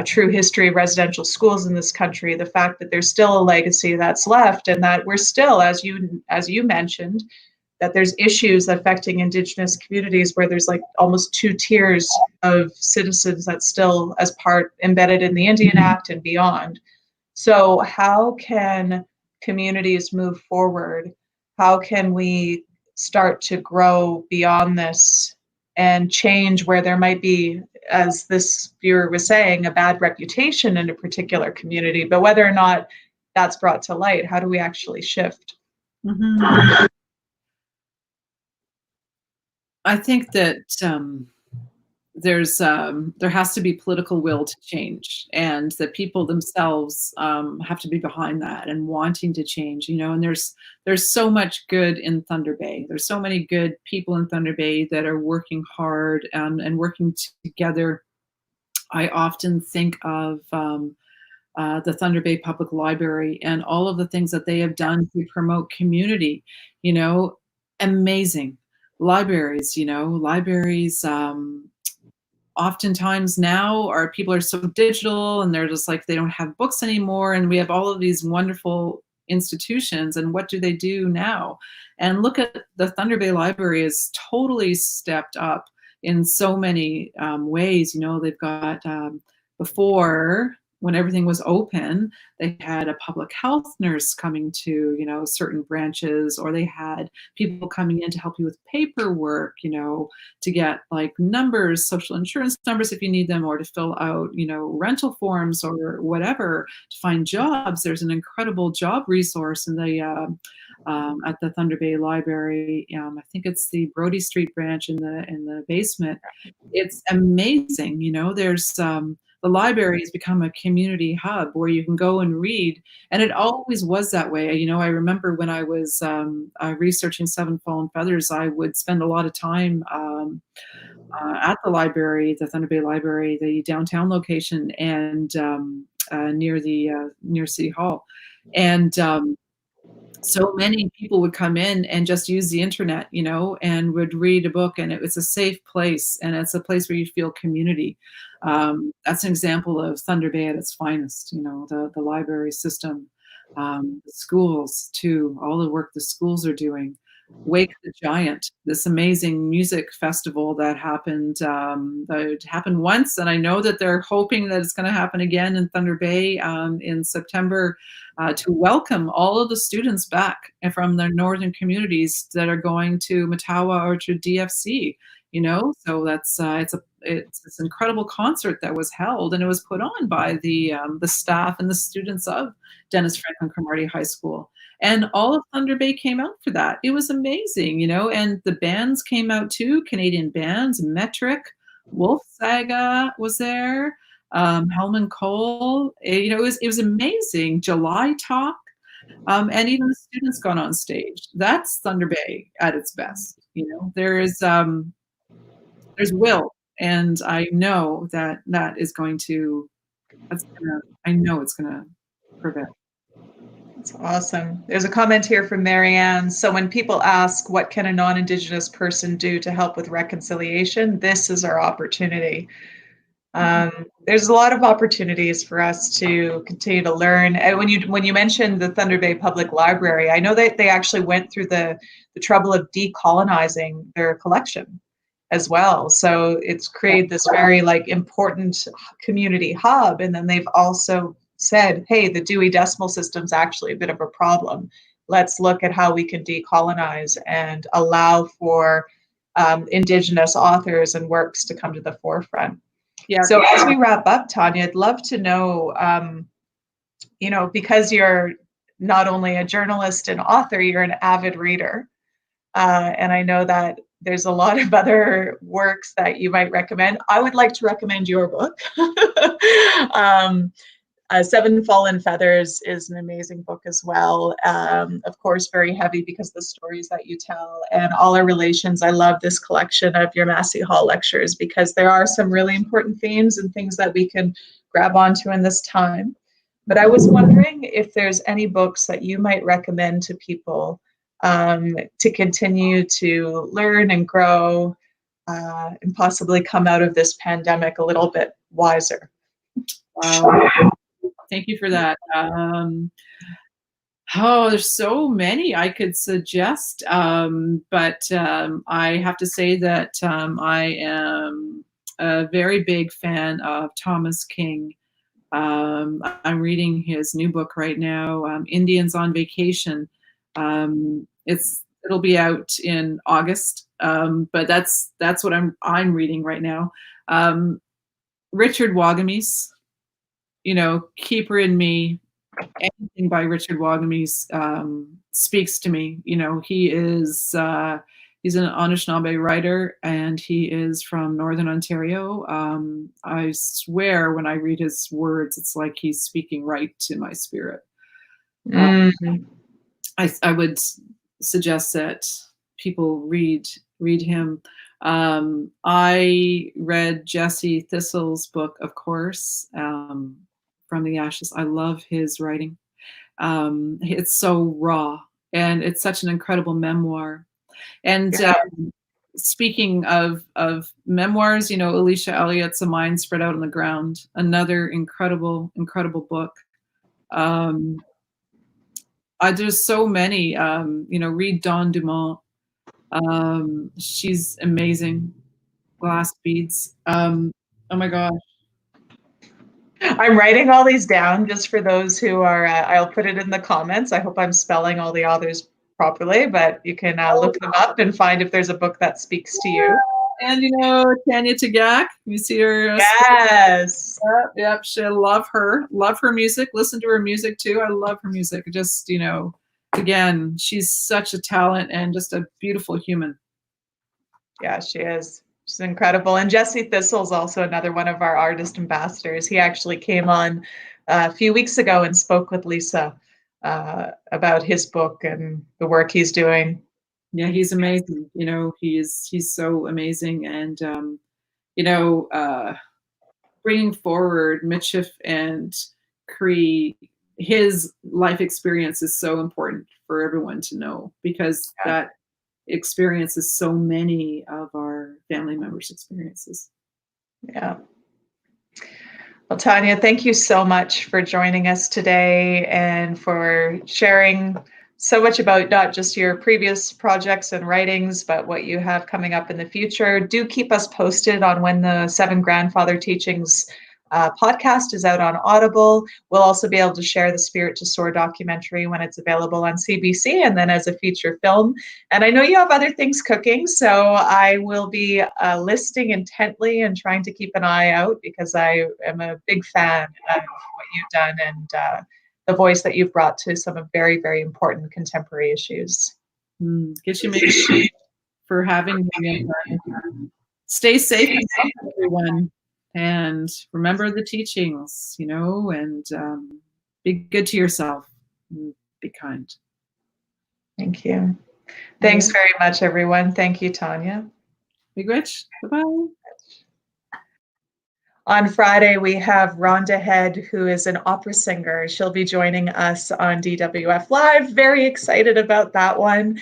true history of residential schools in this country, the fact that there's still a legacy that's left, and that we're still, as you mentioned, that there's issues affecting Indigenous communities where there's like almost 2 tiers of citizens that's still as part embedded in the Indian Act and beyond. So how can communities move forward? How can we start to grow beyond this and change where there might be, as this viewer was saying, a bad reputation in a particular community, but whether or not that's brought to light, how do we actually shift? Mm-hmm. I think that there has to be political will to change, and that people themselves have to be behind that and wanting to change. And there's so much good in Thunder Bay. There's so many good people in Thunder Bay that are working hard and working together. I often think of the Thunder Bay Public Library and all of the things that they have done to promote community. Amazing libraries. Libraries. Oftentimes now our people are so digital, and they're just like, they don't have books anymore, and we have all of these wonderful institutions, and what do they do now? And look at the Thunder Bay Library is totally stepped up in so many ways. They've got before, when everything was open, they had a public health nurse coming to, certain branches, or they had people coming in to help you with paperwork, to get like numbers, social insurance numbers if you need them, or to fill out, rental forms or whatever, to find jobs. There's an incredible job resource in the at the Thunder Bay Library. I think it's the Brodie Street branch in the basement. It's amazing. There's the library has become a community hub where you can go and read, and it always was that way. I remember when I was researching Seven Fallen Feathers, I would spend a lot of time at the library, the Thunder Bay Library, the downtown location, and near City Hall, and so many people would come in and just use the internet, and would read a book, and it was a safe place, and it's a place where you feel community. That's an example of Thunder Bay at its finest. The library system, the schools too, all the work the schools are doing. Wake the Giant, this amazing music festival that happened once, and I know that they're hoping that it's going to happen again in Thunder Bay in September, to welcome all of the students back from their northern communities that are going to Mattawa or to DFC. So it's this incredible concert that was held, and it was put on by the staff and the students of Dennis Franklin Cromartie High School. And all of Thunder Bay came out for that. It was amazing, and the bands came out too, Canadian bands, Metric, Wolf Saga was there, Hellman Cole. It was amazing. July Talk, and even the students got on stage. That's Thunder Bay at its best. There's will, and I know that is going to. I know it's gonna prevail. That's awesome. There's a comment here from Marianne. So when people ask, what can a non-Indigenous person do to help with reconciliation? This is our opportunity. There's a lot of opportunities for us to continue to learn. And when you mentioned the Thunder Bay Public Library, I know that they actually went through the trouble of decolonizing their collection as well. So it's created this very important community hub. And then they've also said, hey, the Dewey Decimal System's actually a bit of a problem. Let's look at how we can decolonize and allow for Indigenous authors and works to come to the forefront. Yeah. So as we wrap up, Tanya, I'd love to know, because you're not only a journalist and author, you're an avid reader. And I know that there's a lot of other works that you might recommend. I would like to recommend your book. Seven Fallen Feathers is an amazing book as well. Of course, very heavy because of the stories that you tell, and All Our Relations. I love this collection of your Massey Hall lectures because there are some really important themes and things that we can grab onto in this time. But I was wondering if there's any books that you might recommend to people to continue to learn and grow and possibly come out of this pandemic a little bit wiser. Thank you for that. There's so many I could suggest, but I have to say that I am a very big fan of Thomas King. I'm reading his new book right now, Indians on Vacation. It'll be out in August, but that's what I'm reading right now. Richard Wagamese. Keeper in Me, anything by Richard Wagamese speaks to me. He's an Anishinaabe writer, and he is from Northern Ontario. I swear when I read his words, it's like he's speaking right to my spirit. I would suggest that people read him. I read Jesse Thistle's book, of course, From the Ashes. I love his writing. It's so raw, and it's such an incredible memoir. And speaking of memoirs, Alicia Elliott's A Mind Spread Out on the Ground, another incredible book. There's so many. Read Dawn Dumont. She's amazing. Glass Beads. Oh my gosh. I'm writing all these down just for those who are, I'll put it in the comments. I hope I'm spelling all the authors properly, but you can look them up and find if there's a book that speaks to you. And Tanya Tagaq, you see her? Yes. Yep. She love her music. Listen to her music too. I love her music. Just, again, she's such a talent and just a beautiful human. Yeah, she is. She's incredible. And Jesse Thistle is also another one of our artist ambassadors. He actually came on a few weeks ago and spoke with Lisa about his book and the work he's doing. Yeah, he's amazing. He's so amazing. And, bringing forward Mitchif and Cree, his life experience is so important for everyone to know, because that experiences so many of our family members' experiences. Yeah. Well, Tanya, thank you so much for joining us today and for sharing so much about not just your previous projects and writings, but what you have coming up in the future. Do keep us posted on when the Seven Grandfather Teachings podcast is out on Audible. We'll also be able to share the Spirit to Soar documentary when it's available on CBC and then as a feature film. And I know you have other things cooking, so I will be listening intently and trying to keep an eye out because I am a big fan of what you've done and the voice that you've brought to some very, very important contemporary issues. Get you maybe for having me. Stay safe, everyone, and remember the teachings, and be good to yourself. And be kind. Thank you. Thanks very much, everyone. Thank you, Tanya. Big Rich. Bye-bye. On Friday, we have Rhonda Head, who is an opera singer. She'll be joining us on DWF Live. Very excited about that one.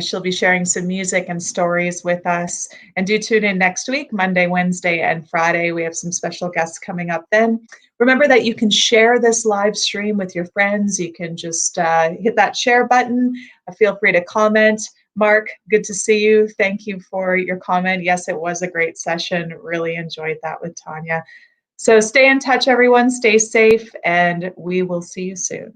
She'll be sharing some music and stories with us. And do tune in next week, Monday, Wednesday, and Friday. We have some special guests coming up then. Remember that you can share this live stream with your friends. You can just hit that share button. Feel free to comment. Mark, good to see you. Thank you for your comment. Yes, it was a great session. Really enjoyed that with Tanya. So stay in touch, everyone. Stay safe, and we will see you soon.